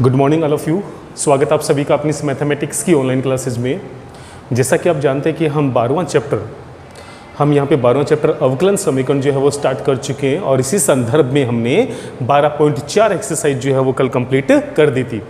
Good morning all of you. स्वागत आप सभी का अपनी इस मैथमेटिक्स की ऑनलाइन क्लासेज में। जैसा कि आप जानते हैं कि हम 12वां चैप्टर अवकलन समीकरण जो है वो स्टार्ट कर चुके हैं और इसी संदर्भ में हमने 12.4 एक्सरसाइज जो है वो कल कंप्लीट कर दी थी,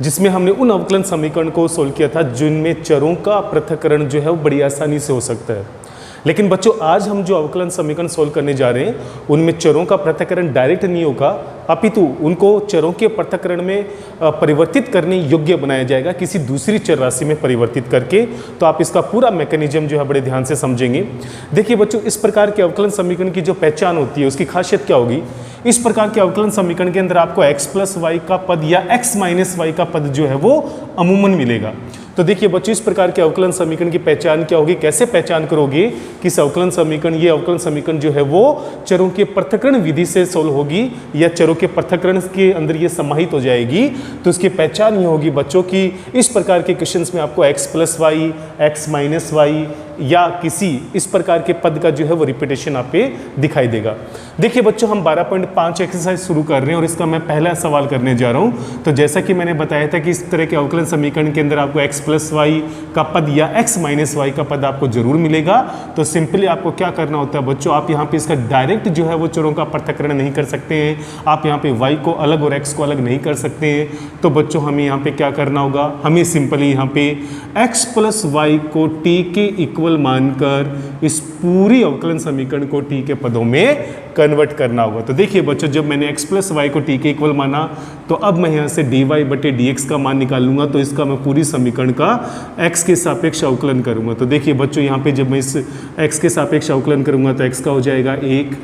जिसमें हमने उन अवकलन समीकरण को सोल्व किया था जिनमें चरों का पृथक्करण जो है वो बड़ी आसानी से हो सकता है। लेकिन बच्चों, आज हम जो अवकलन समीकरण सोल्व करने जा रहे हैं उनमें चरों का पृथक्करण डायरेक्ट नहीं होगा, अपितु उनको चरों के पृथक्करण में परिवर्तित करने योग्य बनाया जाएगा किसी दूसरी चर राशि में परिवर्तित करके। तो आप इसका पूरा मैकेनिज्म जो है बड़े ध्यान से समझेंगे। देखिए बच्चों, इस प्रकार के अवकलन समीकरण की जो पहचान होती है उसकी खासियत क्या होगी। इस प्रकार के अवकलन समीकरण के अंदर आपको x प्लस वाई का पद या x माइनस वाई का पद जो है वो अमूमन मिलेगा। तो देखिए बच्चों, इस प्रकार के अवकलन समीकरण की पहचान क्या होगी, कैसे पहचान करोगे कि इस अवकलन समीकरण ये अवकलन समीकरण जो है वो चरों के पृथक्करण विधि से सोल्व होगी या चरों के पृथक्करण के अंदर ये समाहित हो जाएगी। तो इसकी पहचान ये होगी बच्चों की इस प्रकार के क्वेश्चंस में आपको x plus y, x minus y या किसी इस प्रकार के पद का जो है वो रिपीटेशन आप पे दिखाई देगा। देखिए बच्चों, हम 12.5 एक्सरसाइज शुरू कर रहे हैं और इसका मैं पहला सवाल करने जा रहा हूं। तो जैसा कि मैंने बताया था कि इस तरह के अवकलन समीकरण के अंदर आपको x प्लस वाई का पद या x माइनस वाई का पद आपको जरूर मिलेगा। तो सिंपली आपको क्या करना होता है बच्चों, आप यहाँ पे इसका डायरेक्ट जो है वो चरों का पृथक्करण नहीं कर सकते हैं, आप यहाँ पे y को अलग और x को अलग नहीं कर सकते हैं। तो बच्चों हमें यहाँ पे क्या करना होगा, हमें सिंपली यहाँ पे x प्लस वाई को t के इक्वल मानकर इस पूरी अवकलन समीकरण को t के पदों में कन्वर्ट करना होगा। तो देखिए बच्चों, जब मैंने x प्लस वाई को t के इक्वल माना तो अब मैं यहाँ से dy बटे dx का मान निकाल लूंगा। तो इसका मैं पूरी समीकरण का x के सापेक्ष अवकलन करूंगा। तो देखिए बच्चों, यहाँ पे जब मैं इस x के सापेक्ष अवकलन करूंगा तो x का हो जाएगा 1,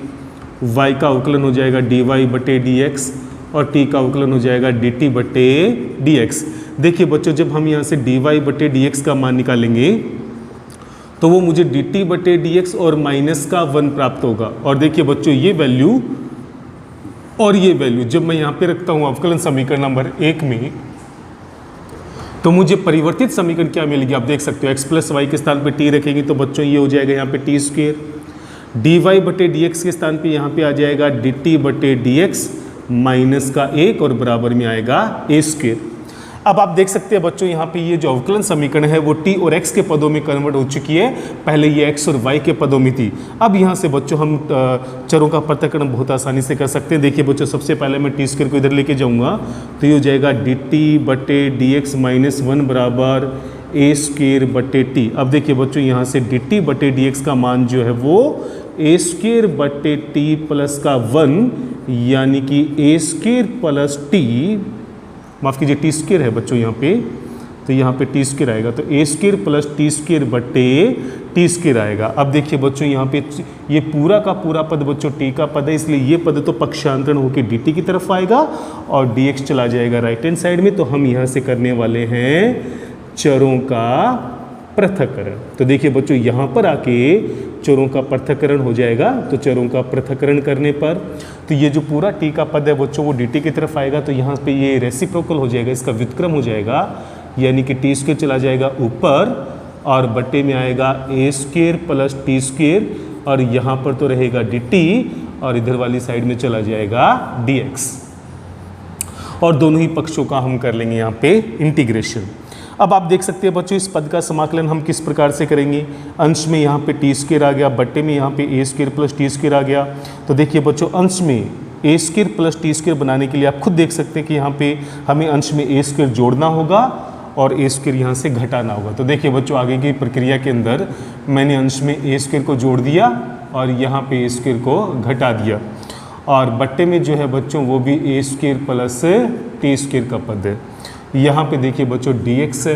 y का अवकलन हो जाएगा dy बटे dx और t का अवकलन हो जाएगा dt बटे dx। देखिए बच्चों, जब हम यहाँ से dy बटे dx का मान निकालेंगे तो वो मुझे dt बटे dx और माइनस का 1 प्राप्त होगा। और देखिए बच्चों, ये वैल्यू और ये वैल्यू जब मैं यहाँ पे रखता हूँ अवकलन समीकरण नंबर 1 में, तो मुझे परिवर्तित समीकरण क्या मिलेगी आप देख सकते हो। x प्लस वाई के स्थान पे t रखेंगे तो बच्चों ये हो जाएगा यहाँ पे टी स्क्वेयर, dy बटे dx के स्थान पे यहाँ पे आ जाएगा dt बटे dx माइनस का 1 और बराबर में आएगा a स्क्वेयर। अब आप देख सकते हैं बच्चों, यहाँ पे ये जो अवकलन समीकरण है वो t और x के पदों में कन्वर्ट हो चुकी है। पहले ये x और y के पदों में थी। अब यहाँ से बच्चों हम चरों का पृथक्करण बहुत आसानी से कर सकते हैं। देखिए बच्चों, सबसे पहले मैं टी स्क्वायर को इधर लेके जाऊँगा तो ये हो जाएगा dt बटे dx माइनस 1 बराबर a स्क्वायर बटे t। अब देखिए बच्चों, यहाँ से dt बटे dx का मान जो है वो a स्क्वायर बटे t प्लस का 1 यानी कि a स्क्वायर प्लस t, माफ़ कीजिए टी स्क्वायर है बच्चों यहाँ पे, तो यहाँ पे टी स्क्वायर आएगा तो ए स्क्वायर प्लस टी स्क्वायर बटे टी स्क्वायर आएगा। अब देखिए बच्चों, यहाँ पे ये पूरा का पूरा पद बच्चों टी का पद है, इसलिए ये पद तो पक्षांतरण होकर डी टी की तरफ आएगा और डी एक्स चला जाएगा राइट हैंड साइड में। तो हम यहाँ से करने वाले हैं चरों का पृथक्करण। तो देखिए बच्चों, यहाँ पर आके चरों का पृथक्करण हो जाएगा। तो चरों का पृथक्करण करने पर तो ये जो पूरा t का पद है बच्चों वो dt की तरफ आएगा। तो यहाँ पे ये रेसिप्रोकल हो जाएगा, इसका व्युत्क्रम हो जाएगा, यानी कि टी स्क्वायर चला जाएगा ऊपर और बटे में आएगा a square plus T square और यहाँ पर तो रहेगा dt और इधर वाली साइड में चला जाएगा dx। और दोनों ही पक्षों का हम कर लेंगे यहाँ पे इंटीग्रेशन। अब आप देख सकते हैं बच्चों, इस पद का समाकलन हम किस प्रकार से करेंगे। अंश में यहाँ पे टी स्क्वायर आ गया, बट्टे में यहाँ पे ए स्क्वायर प्लस टी स्क्वायर आ गया। तो देखिए बच्चों, अंश में ए स्क्वायर प्लस टी स्क्वायर बनाने के लिए आप खुद देख सकते हैं कि यहाँ पे हमें अंश में ए स्क्वायर जोड़ना होगा और ए स्क्वायर यहाँ से घटाना होगा। तो देखिए बच्चों, आगे की प्रक्रिया के अंदर मैंने अंश में ए स्क्वायर को जोड़ दिया और यहाँ पे ए स्क्वायर को घटा दिया और बट्टे में जो है बच्चों वो भी ए स्क्वायर प्लस टी स्क्वायर का पद है। यहाँ पे देखिए बच्चों dx है।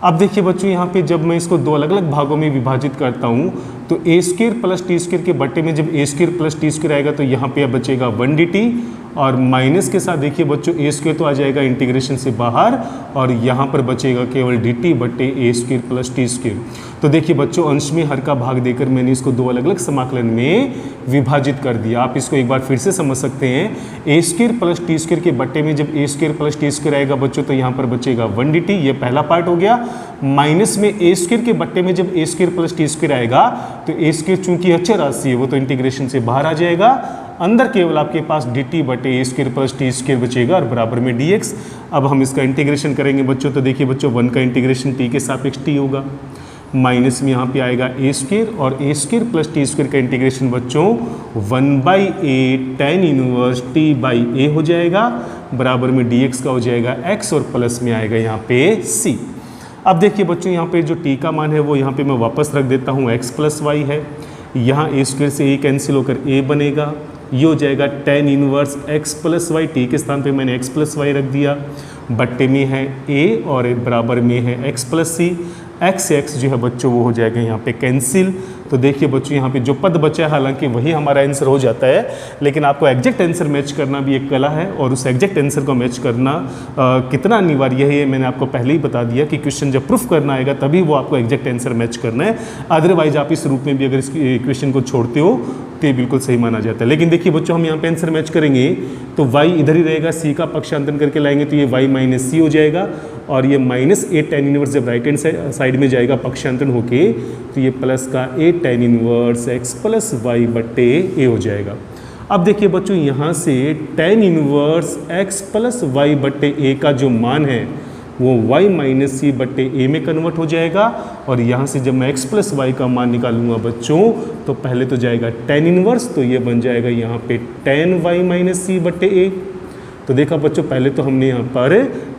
अब देखिए बच्चों, यहाँ पे जब मैं इसको दो अलग अलग भागों में विभाजित करता हूँ तो ए स्क्वायर प्लस टी स्क्वायर के बट्टे में जब ए स्क्वायर प्लस टी स्क्वायर आएगा तो यहाँ पे बचेगा 1 dt और माइनस के साथ देखिए बच्चों ए स्क्वायर तो आ जाएगा इंटीग्रेशन से बाहर और यहाँ पर बचेगा केवल dt बटे ए स्क्वायर प्लस टी स्क्वायर। तो देखिए बच्चों, अंश में हर का भाग देकर मैंने इसको दो अलग अलग समाकलन में विभाजित कर दिया। आप इसको एक बार फिर से समझ सकते हैं। ए स्क्वायर प्लस टी स्क्वायर के बट्टे में जब ए स्क्वायर प्लस टी स्क्वायर आएगा बच्चों तो यहाँ पर बचेगा 1 dt, ये पहला पार्ट हो गया। माइनस में ए स्क्वायर के बट्टे में जब ए स्क्वायर प्लस टी स्क्वायर आएगा तो ए स्क्वायर चूंकि अचर राशि है वो तो इंटीग्रेशन से बाहर आ जाएगा अंदर केवल आपके पास dt बटे ए स्क्वायर प्लस टी स्क्वायर बचेगा और बराबर में dx। अब हम इसका इंटीग्रेशन करेंगे बच्चों, तो देखिए बच्चों 1 का इंटीग्रेशन t के सापेक्ष t होगा, माइनस में यहाँ पे आएगा ए स्क्वायर और ए स्क्वायर प्लस टी स्क्वायर का इंटीग्रेशन बच्चों 1/a tan इनवर्स t/a हो जाएगा, बराबर में dx का हो जाएगा x और प्लस में आएगा यहाँ पे c। अब देखिए बच्चों यहाँ पे जो t का मान है वो यहाँ पे मैं वापस रख देता हूँ, x प्लस वाई है, यहाँ ए स्क्वायर से a कैंसिल होकर a बनेगा, ये हो जाएगा tan inverse x plus y, t के स्थान पे मैंने x प्लस वाई रख दिया, बट्टे में है a और बराबर में है x प्लस सी। x जो है बच्चों वो हो जाएगा यहाँ पे कैंसिल। तो देखिए बच्चों यहाँ पे जो पद बचा है हालांकि वही हमारा आंसर हो जाता है, लेकिन आपको एग्जैक्ट आंसर मैच करना भी एक कला है और उस एग्जैक्ट आंसर को मैच करना कितना अनिवार्य है ये मैंने आपको पहले ही बता दिया कि क्वेश्चन जब प्रूफ करना आएगा तभी वो आपको एग्जैक्ट आंसर मैच करना है, अदरवाइज आप इस रूप में भी अगर इस क्वेश्चन को छोड़ते हो तो ये बिल्कुल सही माना जाता है। लेकिन देखिए बच्चों हम यहाँ पे आंसर मैच करेंगे तो y इधर ही रहेगा, c का पक्षांतरण करके लाएंगे तो ये y माइनस सी हो जाएगा और ये माइनस a tan इनवर्स जब राइट हैंड साइड में जाएगा पक्षांतरण होके तो ये प्लस का a tan inverse x plus y बट्टे a हो जाएगा। अब देखिए बच्चों यहाँ से tan inverse x plus y बट्टे a का जो मान है वो y माइनस सी बट्टे a में कन्वर्ट हो जाएगा और यहाँ से जब मैं x प्लस वाई का मान निकालूंगा बच्चों तो पहले तो जाएगा tan इनवर्स, तो ये बन जाएगा यहाँ पे tan y माइनस सी बट्टे a। तो देखा बच्चों पहले तो हमने यहाँ पर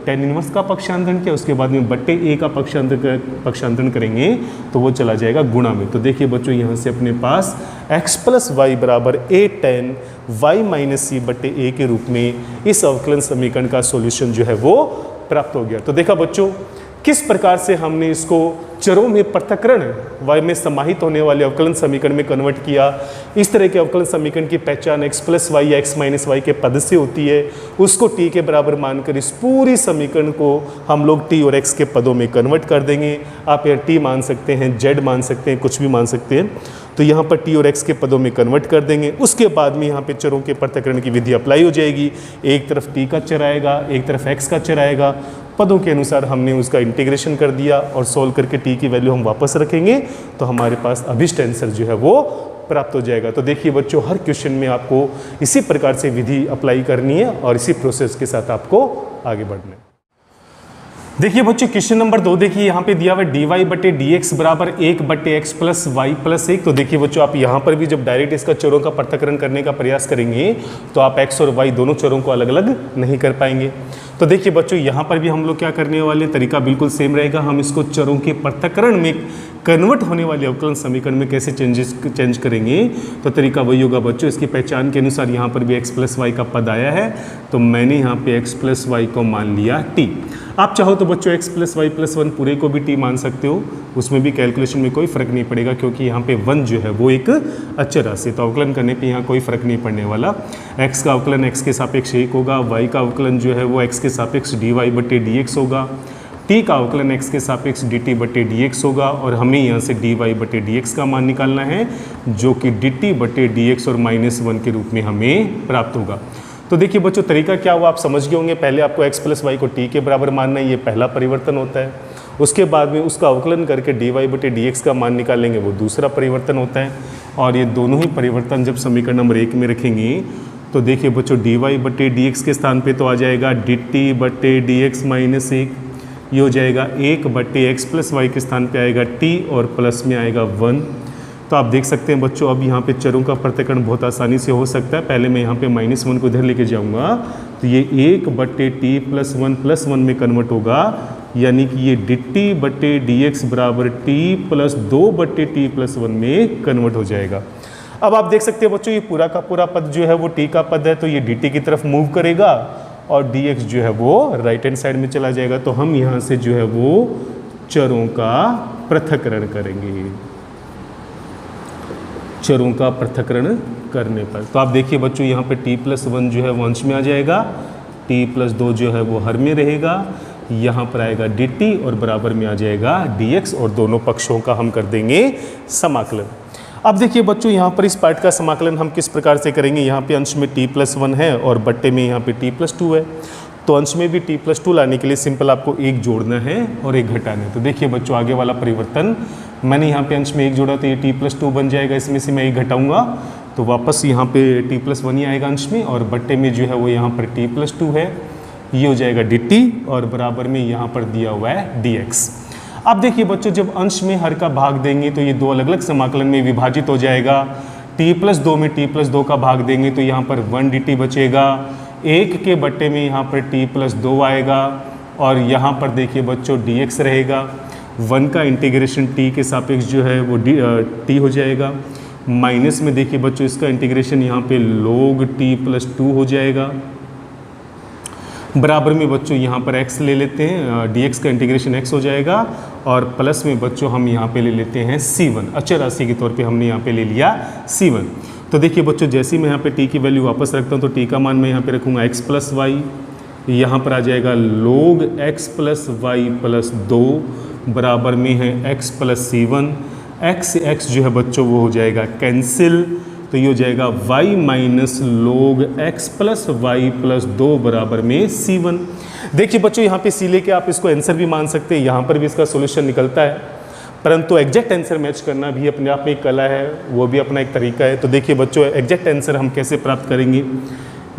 tan इनवर्स का पक्षांतरण किया, उसके बाद में बट्टे a का पक्षांतरण करेंगे तो वो चला जाएगा गुणा में। तो देखिए बच्चों यहाँ से अपने पास x प्लस वाई बराबर a tan y माइनस सी बट्टे a के रूप में इस अवकलन समीकरण का सॉल्यूशन जो है वो प्राप्त हो गया। तो देखा बच्चों किस प्रकार से हमने इसको चरों में पृथक्करण y में समाहित होने वाले अवकलन समीकरण में कन्वर्ट किया। इस तरह के अवकलन समीकरण की पहचान x प्लस वाई या x माइनस वाई के पद से होती है, उसको t के बराबर मानकर इस पूरी समीकरण को हम लोग t और x के पदों में कन्वर्ट कर देंगे। आप यहाँ t मान सकते हैं, z मान सकते हैं, कुछ भी मान सकते हैं, तो यहाँ पर t और x के पदों में कन्वर्ट कर देंगे। उसके बाद में यहाँ पे चरों के पृथक्करण की विधि अप्लाई हो जाएगी, एक तरफ t का चर आएगा, एक तरफ x का चर आएगा, पदों के अनुसार हमने उसका इंटीग्रेशन कर दिया और सोल्व करके t की वैल्यू हम वापस रखेंगे तो हमारे पास अभिष्ट आंसर जो है वो प्राप्त हो जाएगा। तो देखिए बच्चों हर क्वेश्चन में आपको इसी प्रकार से विधि अप्लाई करनी है और इसी प्रोसेस के साथ आपको आगे बढ़ना है। देखिए बच्चों क्वेश्चन नंबर 2 देखिए यहाँ पे दिया हुआ dy बटे dx बराबर 1 बटे x प्लस वाई प्लस 1। तो देखिए बच्चों आप यहाँ पर भी जब डायरेक्ट इसका चरों का पृथक्करण करने का प्रयास करेंगे तो आप x और y दोनों चरों को अलग अलग नहीं कर पाएंगे। तो देखिए बच्चों यहाँ पर भी हम लोग क्या करने वाले, तरीका बिल्कुल सेम रहेगा, हम इसको चरों के पृथक्करण में कन्वर्ट होने वाले अवकलन समीकरण में कैसे चेंज करेंगे। तो तरीका वही होगा बच्चों, इसकी पहचान के अनुसार यहाँ पर भी x प्लस वाई का पद आया है तो मैंने यहाँ पे x प्लस वाई को मान लिया t। आप चाहो तो बच्चों x प्लस वाई प्लस 1 पूरे को भी t मान सकते हो, उसमें भी कैलकुलेशन में कोई फर्क नहीं पड़ेगा क्योंकि यहाँ पे 1 जो है वो एक अचर राशि, तो अवकलन करने पे यहाँ कोई फर्क नहीं पड़ने वाला। x का अवकलन x के सापेक्ष 1 होगा, y का अवकलन जो है वो x के सापेक्ष dy बटे dx होगा, t का अवकलन x के सापेक्ष dt बटे dx होगा और हमें यहाँ से dy बटे dx का मान निकालना है जो कि dt बटे dx और -1 के रूप में हमें प्राप्त होगा। तो देखिए बच्चों तरीका क्या हुआ आप समझ गए होंगे। पहले आपको x प्लस वाई को t के बराबर मानना है, ये पहला परिवर्तन होता है। उसके बाद में उसका अवकलन करके dy बटे dx का मान निकालेंगे, वो दूसरा परिवर्तन होता है। और ये दोनों ही परिवर्तन जब समीकरण नंबर 1 में रखेंगे तो देखिए बच्चों dy बटे dx के स्थान पे तो आ जाएगा dt बटे dx माइनस 1, ये हो जाएगा 1 बटे x प्लस वाई के स्थान पे आएगा t और प्लस में आएगा 1। तो आप देख सकते हैं बच्चों अब यहाँ पे चरों का पृथक्करण बहुत आसानी से हो सकता है। पहले मैं यहाँ पे -1 को इधर लेके जाऊँगा तो ये 1 बटे t प्लस 1 में कन्वर्ट होगा, यानी कि ये dt बटे dx बराबर t प्लस 2 बटे t प्लस 1 में कन्वर्ट हो जाएगा। अब आप देख सकते हैं बच्चों ये पूरा का पूरा पद जो है वो t का पद है तो ये dt की तरफ मूव करेगा और dx जो है वो राइट हैंड साइड में चला जाएगा। तो हम यहाँ से जो है वो चरों का पृथक्करण करेंगे, चरों का पृथक्करण करने पर। तो आप देखिए बच्चों यहाँ पे t प्लस 1 जो है वो अंश में आ जाएगा, t प्लस 2 जो है वो हर में रहेगा, यहाँ पर आएगा dt और बराबर में आ जाएगा dx और दोनों पक्षों का हम कर देंगे समाकलन। अब देखिए बच्चों यहाँ पर इस पार्ट का समाकलन हम किस प्रकार से करेंगे। यहाँ पे अंश में t प्लस 1 है और बट्टे में यहाँ पे t प्लस 2 है, तो अंश में भी t प्लस 2 लाने के लिए सिंपल आपको एक जोड़ना है और एक घटाना है। तो देखिए बच्चों आगे वाला परिवर्तन मैंने यहाँ पे अंश में एक जोड़ा तो ये t प्लस 2 बन जाएगा, इसमें से मैं एक घटाऊंगा तो वापस यहाँ पे t+1 ही आएगा अंश में, और बट्टे में जो है वो यहाँ पर t+2 है, ये हो जाएगा dt, और बराबर में यहाँ पर दिया हुआ है dx। अब देखिए बच्चों, जब अंश में हर का भाग देंगे तो ये दो अलग अलग समाकलन में विभाजित हो जाएगा। t+2 में t+2 का भाग देंगे तो यहाँ पर 1 dt बचेगा, 1 के बट्टे में यहाँ पर t+2 आएगा, और यहाँ पर देखिए बच्चों dx रहेगा। 1 का इंटीग्रेशन t के सापेक्ष जो है वो t हो जाएगा, माइनस में देखिए बच्चों इसका इंटीग्रेशन यहाँ पे log t+2 हो जाएगा, बराबर में बच्चों यहाँ पर x ले लेते हैं, dx का इंटीग्रेशन x हो जाएगा, और प्लस में बच्चों हम यहाँ पे ले लेते हैं c1, अचर राशि के तौर पे हमने यहाँ पे ले लिया c1। तो देखिए बच्चों, जैसे ही मैं यहाँ पे t की वैल्यू वापस रखता हूँ तो t का मान मैं यहाँ पे रखूँगा x + y, यहाँ पर आ जाएगा log x + y + 2, बराबर में है x + c1। x से x जो है बच्चों वो हो जाएगा कैंसिल, तो ये हो जाएगा y - log x + y + 2 बराबर में c1। देखिए बच्चों, यहाँ पे c लेके आप इसको आंसर भी मान सकते हैं, यहाँ पर भी इसका सॉल्यूशन निकलता है, परंतु एग्जैक्ट आंसर मैच करना भी अपने आप में एक कला है, वो भी अपना एक तरीका है। तो देखिए बच्चों, एग्जैक्ट आंसर हम कैसे प्राप्त करेंगे।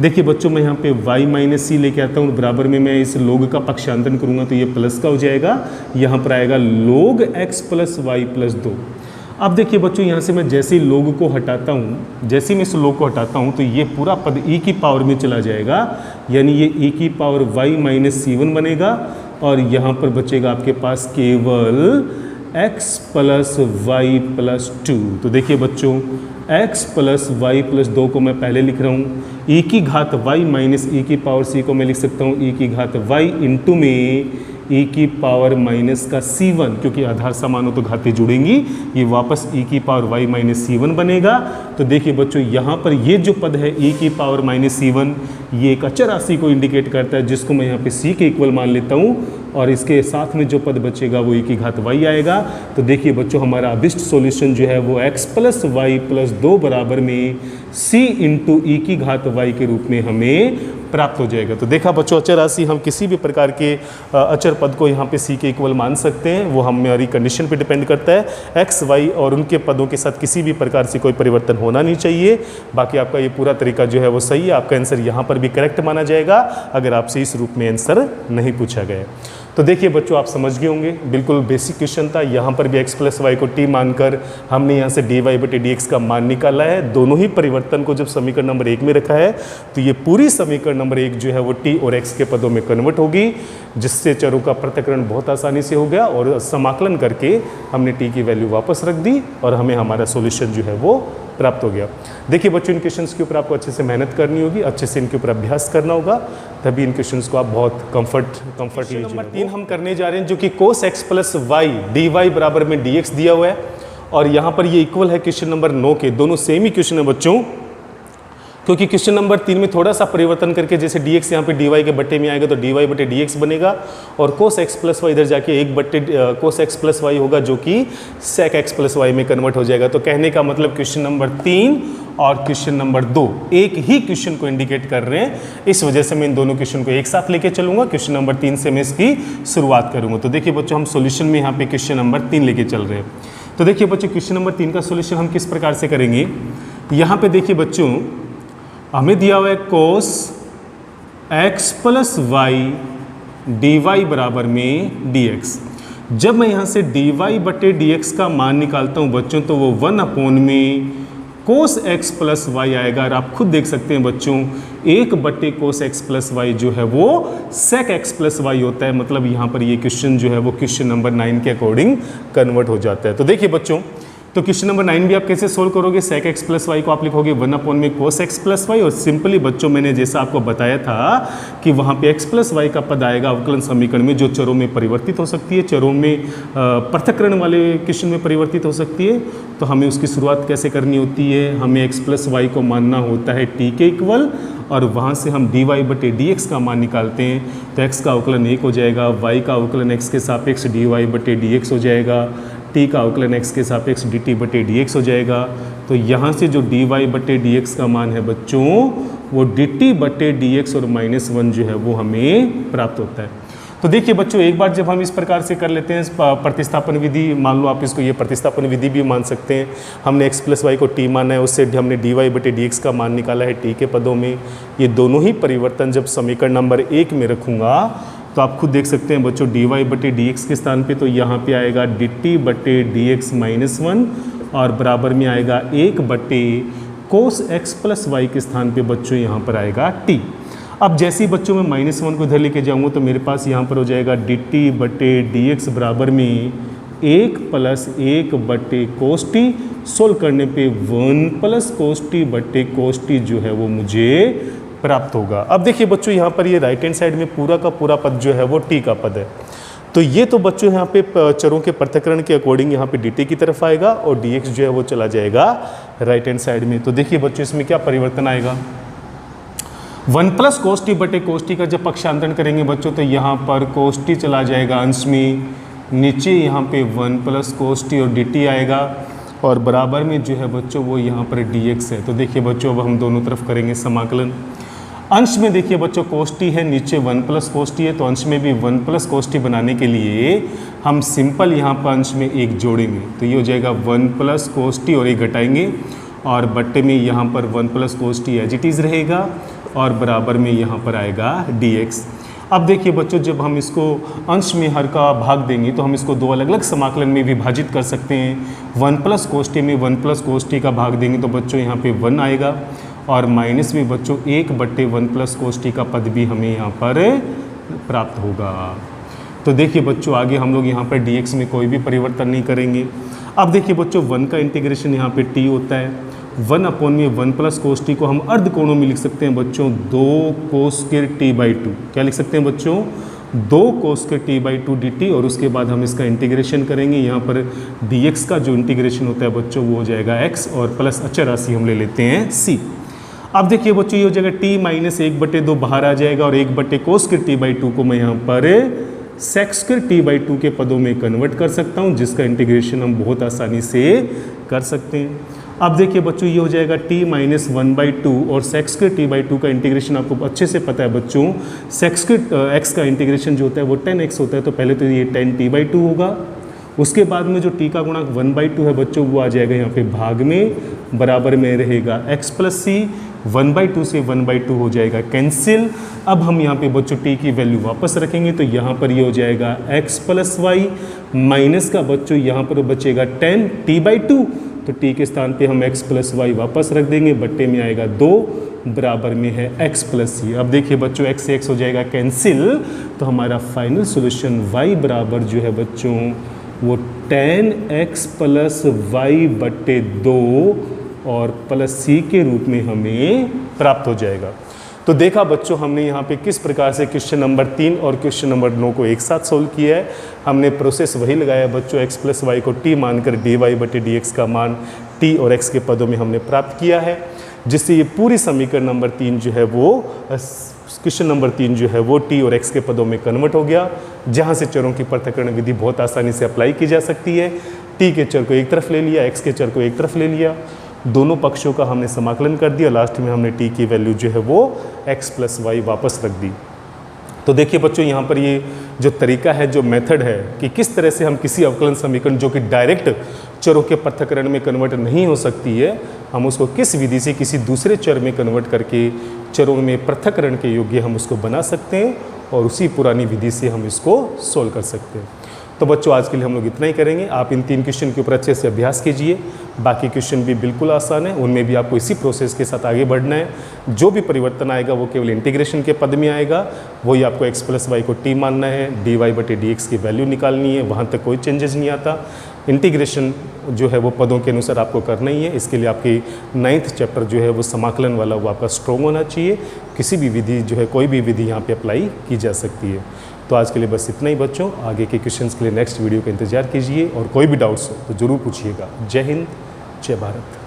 देखिए बच्चों, मैं यहाँ पे y - c लेके आता हूँ, बराबर में मैं इस log का पक्षांतरण करूँगा तो ये प्लस का हो जाएगा, यहाँ पर आएगा log x + y + 2। अब देखिए बच्चों, यहाँ से मैं जैसे ही log को हटाता हूँ, जैसे ही मैं इस log को हटाता हूँ तो ये पूरा पद e की पावर में चला जाएगा, यानी ये e की पावर y - c1 बनेगा, और यहाँ पर बचेगा आपके पास केवल x + y + 2। तो देखिए बच्चों, x + y + 2 को मैं पहले लिख रहा हूँ, e की घात y - e की पावर c को मैं लिख सकता हूँ e की घात y इंटू में e की पावर माइनस का c1, क्योंकि आधार समान हो तो घातें जुड़ेंगी, ये वापस e की पावर y - c1 बनेगा। तो देखिए बच्चों, यहाँ पर ये जो पद है e की पावर -c1, ये एक अचर राशि को इंडिकेट करता है, जिसको मैं यहाँ पे c के इक्वल मान लेता हूँ, और इसके साथ में जो पद बचेगा वो e की घात y आएगा। तो देखिए बच्चों, हमारा अभिष्ट सॉल्यूशन जो है वो x + y + 2 बराबर में c × e की घात y के रूप में हमें प्राप्त हो जाएगा। तो देखा बच्चों, अचर राशि हम किसी भी प्रकार के अचर पद को यहाँ पे c के इक्वल मान सकते हैं, वो हमारी कंडीशन पे डिपेंड करता है। x, y और उनके पदों के साथ किसी भी प्रकार से कोई परिवर्तन होना नहीं चाहिए। बाकी आपका ये पूरा तरीका जो है वो सही है, आपका आंसर यहाँ पर भी करेक्ट माना जाएगा अगर आपसे इस रूप में आंसर नहीं पूछा गया। तो देखिए बच्चों, आप समझ गए होंगे, बिल्कुल बेसिक क्वेश्चन था। यहाँ पर भी x + y को t मानकर हमने यहाँ से dy/dx का मान निकाला है। दोनों ही परिवर्तन को जब समीकरण नंबर 1 में रखा है तो ये पूरी समीकरण नंबर 1 जो है वो t और x के पदों में कन्वर्ट होगी, जिससे चरों का पृथक्करण बहुत आसानी से हो गया, और समाकलन करके हमने t की वैल्यू वापस रख दी और हमें हमारा सॉल्यूशन जो है वो प्राप्त हो गया। देखिए बच्चों, इन क्वेश्चंस के ऊपर आपको अच्छे से मेहनत करनी होगी, अच्छे से इनके ऊपर अभ्यास करना होगा, तभी इन क्वेश्चंस को आप बहुत कंफर्ट लीजिए। नंबर 3 हम करने जा रहे हैं, जो कि cos x + y dy बराबर में dx दिया हुआ है, और यहाँ पर ये इक्वल है क्वेश्चन नंबर 9 के। दोनों सेम ही क्वेश्चन है बच्चों, क्योंकि क्वेश्चन नंबर 3 में थोड़ा सा परिवर्तन करके, जैसे dx यहाँ पे dy के बट्टे में आएगा तो dy/dx बनेगा, और cos x + y इधर जाके 1 cos x + y होगा, जो कि sec x + y में कन्वर्ट हो जाएगा। तो कहने का मतलब क्वेश्चन नंबर 3 और क्वेश्चन नंबर 2 एक ही क्वेश्चन को इंडिकेट कर रहे हैं, इस वजह से मैं इन दोनों क्वेश्चन को एक साथ लेके चलूंगा। क्वेश्चन नंबर 3 से मैं इसकी शुरुआत करूंगा। तो देखिए बच्चों, हम सॉल्यूशन में यहाँ पे क्वेश्चन नंबर 3 लेके चल रहे हैं। तो देखिए बच्चों, क्वेश्चन नंबर 3 का सॉल्यूशन हम किस प्रकार से करेंगे। यहाँ पे देखिए बच्चों, हमें दिया हुआ है cos x + y dy बराबर में dx। जब मैं यहाँ से dy/dx का मान निकालता हूँ बच्चों, तो वो 1/में cos x + y आएगा, और आप खुद देख सकते हैं बच्चों, 1/cos x + y जो है वो sec x + y होता है। मतलब यहाँ पर ये क्वेश्चन जो है वो क्वेश्चन नंबर 9 के अकॉर्डिंग कन्वर्ट हो जाता है। तो देखिए बच्चों, तो क्वेश्चन नंबर 9 भी आप कैसे सोल्व करोगे। sec x + y को आप लिखोगे 1/में cos x + y, और सिंपली बच्चों मैंने जैसा आपको बताया था कि वहाँ पे x + y का पद आएगा अवकलन समीकरण में, जो चरों में परिवर्तित हो सकती है, चरों में पृथक्करण वाले क्वेश्चन में परिवर्तित हो सकती है। तो हमें उसकी शुरुआत कैसे करनी होती है, हमें x + y को मानना होता है t के इक्वल, और वहाँ से हम dy/dx का मान निकालते हैं। तो x का अवकलन 1 हो जाएगा, y का अवकलन x के सापेक्ष dy/dx हो जाएगा, t का अवकलन x के सापेक्ष dt/dx हो जाएगा। तो यहाँ से जो dy/dx का मान है बच्चों, वो dt/dx और -1 जो है वो हमें प्राप्त होता है। तो देखिए बच्चों, एक बार जब हम इस प्रकार से कर लेते हैं प्रतिस्थापन विधि, मान लो आप इसको ये प्रतिस्थापन विधि भी मान सकते हैं। हमने x प्लस वाई को t माना है, उससे हमने dy बटे dx का मान निकाला है t के पदों में। ये दोनों ही परिवर्तन जब समीकरण नंबर 1 में रखूँगा तो आप खुद देख सकते हैं बच्चों, dy बटे dx के स्थान पे तो यहाँ पे आएगा dt बटे dx माइनस 1 और बराबर में आएगा 1 बटे कोस x प्लस वाई के स्थान पे बच्चों यहाँ पर आएगा t। अब जैसे ही बच्चों मैं -1 को इधर लेके जाऊँगा तो मेरे पास यहाँ पर हो जाएगा dt बटे dx बराबर में 1 प्लस 1 बटे कोस टी, सोल्व करने पे 1 प्लस कोस टी बटे कोस टी जो है वो मुझे प्राप्त होगा। अब देखिए बच्चों, यहाँ पर ये राइट हैंड साइड में पूरा का पूरा पद जो है वो t का पद है। तो ये तो बच्चों यहाँ पे चरों के पृथक्करण के अकॉर्डिंग यहाँ पे dt की तरफ आएगा और dx जो है वो चला जाएगा राइट हैंड साइड में। तो देखिए बच्चों, इसमें क्या परिवर्तन आएगा, 1 प्लस कोस टी बटे कोस टी का जब पक्षांतरण करेंगे बच्चों तो यहाँ पर कोस टी चला जाएगा अंश में, नीचे यहाँ पे 1 प्लस कोस टी और dt आएगा और बराबर में जो है बच्चों वो यहाँ पर dx है। तो देखिए बच्चों, अब हम दोनों तरफ करेंगे समाकलन। अंश में देखिए बच्चों कोस टी है, नीचे 1 प्लस कोस टी है, तो अंश में भी 1 प्लस कोस टी बनाने के लिए हम सिंपल यहाँ पर अंश में 1 जोड़ेंगे। तो ये हो जाएगा 1 प्लस कोस टी और 1 घटाएंगे और बट्टे में यहाँ पर 1 plus cos t as it is रहेगा और बराबर में यहाँ पर आएगा dx। अब देखिए बच्चों, जब हम इसको अंश में हर का भाग देंगे तो हम इसको दो अलग अलग समाकलन में विभाजित कर सकते हैं। 1 प्लस कोस टी में 1 प्लस कोस टी का भाग देंगे तो बच्चों यहाँ पे 1 आएगा और माइनस में बच्चों 1 बट्टे 1 प्लस कोस टी का पद भी हमें यहाँ पर प्राप्त होगा। तो देखिए बच्चों, आगे हम लोग यहाँ पर dx में कोई भी परिवर्तन नहीं करेंगे। अब देखिए बच्चों, 1 का इंटीग्रेशन यहाँ पे t होता है, 1 अपॉन में 1 प्लस कोस टी को हम अर्ध कोणों में लिख सकते हैं बच्चों 2 कोस स्क्वायर टी बाई 2। क्या लिख सकते हैं बच्चों, 2 cos square T by 2 dt और उसके बाद हम इसका इंटीग्रेशन करेंगे। यहाँ पर dx का जो इंटीग्रेशन होता है बच्चों वो हो जाएगा x और प्लस अचर राशि हम ले लेते हैं c। अब देखिए बच्चों, ये हो जाएगा t माइनस 1/2 बाहर आ जाएगा और 1 बटे कोस स्क्वायर टी बाई 2 को मैं यहाँ पर सेक स्क्वायर टी बाई 2 के पदों में कन्वर्ट कर सकता हूँ, जिसका इंटीग्रेशन हम बहुत आसानी से कर सकते हैं। अब देखिए बच्चों, ये हो जाएगा t माइनस 1/2 और सेक स्क्वायर टी बाई 2 का इंटीग्रेशन आपको अच्छे से पता है बच्चों, सेक स्क्वायर x का इंटीग्रेशन जो होता है वो 10x होता है। तो पहले तो ये 10t/2 होगा, उसके बाद में जो t का गुणांक 1/2 है बच्चों वो आ जाएगा यहाँ पे भाग में, बराबर में रहेगा x प्लस सी, 1/2 से 1/2 हो जाएगा कैंसिल। अब हम यहाँ पे बच्चों t की वैल्यू वापस रखेंगे तो यहाँ पर ये हो जाएगा x प्लस वाई माइनस का बच्चों यहाँ पर बचेगा 10t/2, तो t के स्थान पे हम x प्लस वाई वापस रख देंगे, बट्टे में आएगा 2, बराबर में है x प्लस सी। अब देखिए बच्चों, x से x हो जाएगा कैंसिल, तो हमारा फाइनल सोल्यूशन y बराबर जो है बच्चों वो 10x प्लस वाई बट्टे 2 और प्लस सी के रूप में हमें प्राप्त हो जाएगा। तो देखा बच्चों, हमने यहाँ पे किस प्रकार से क्वेश्चन नंबर 3 और क्वेश्चन नंबर 9 को एक साथ सोल्व किया है। हमने प्रोसेस वही लगाया बच्चों, x प्लस वाई को t मानकर dy बटे dx का मान t और x के पदों में हमने प्राप्त किया है, जिससे ये पूरी समीकरण नंबर 3 जो है वो क्वेश्चन नंबर 3 जो है वो t और x के पदों में कन्वर्ट हो गया, जहाँ से चरों की पृथक्करण विधि बहुत आसानी से अप्लाई की जा सकती है। t के चर को एक तरफ ले लिया, x के चर को एक तरफ ले लिया, दोनों पक्षों का हमने समाकलन कर दिया, लास्ट में हमने t की वैल्यू जो है वो x प्लस वाई वापस रख दी। तो देखिए बच्चों, यहाँ पर ये जो तरीका है, जो मेथड है कि किस तरह से हम किसी अवकलन समीकरण जो कि डायरेक्ट चरों के पृथक्करण में कन्वर्ट नहीं हो सकती है, हम उसको किस विधि से किसी दूसरे चर में कन्वर्ट करके चरों में पृथक्करण के योग्य हम उसको बना सकते हैं और उसी पुरानी विधि से हम इसको सोल्व कर सकते हैं। तो बच्चों, आज के लिए हम लोग इतना ही करेंगे। आप इन 3 क्वेश्चन के ऊपर अच्छे से अभ्यास कीजिए, बाकी क्वेश्चन भी बिल्कुल आसान है, उनमें भी आपको इसी प्रोसेस के साथ आगे बढ़ना है। जो भी परिवर्तन आएगा वो केवल इंटीग्रेशन के पद में आएगा, वही आपको x प्लस वाई को t मानना है, dy बटे dx की वैल्यू निकालनी है, वहाँ तक कोई चेंजेस नहीं आता। इंटीग्रेशन जो है वो पदों के अनुसार आपको करना ही है। इसके लिए आपकी 9th चैप्टर जो है वो समाकलन वाला वो आपका स्ट्रॉन्ग होना चाहिए। किसी भी विधि जो है, कोई भी विधि यहाँ पे अप्लाई की जा सकती है। तो आज के लिए बस इतना ही बच्चों, आगे के क्वेश्चंस के लिए नेक्स्ट वीडियो का इंतजार कीजिए और कोई भी डाउट्स हो तो ज़रूर पूछिएगा। जय हिंद, जय भारत।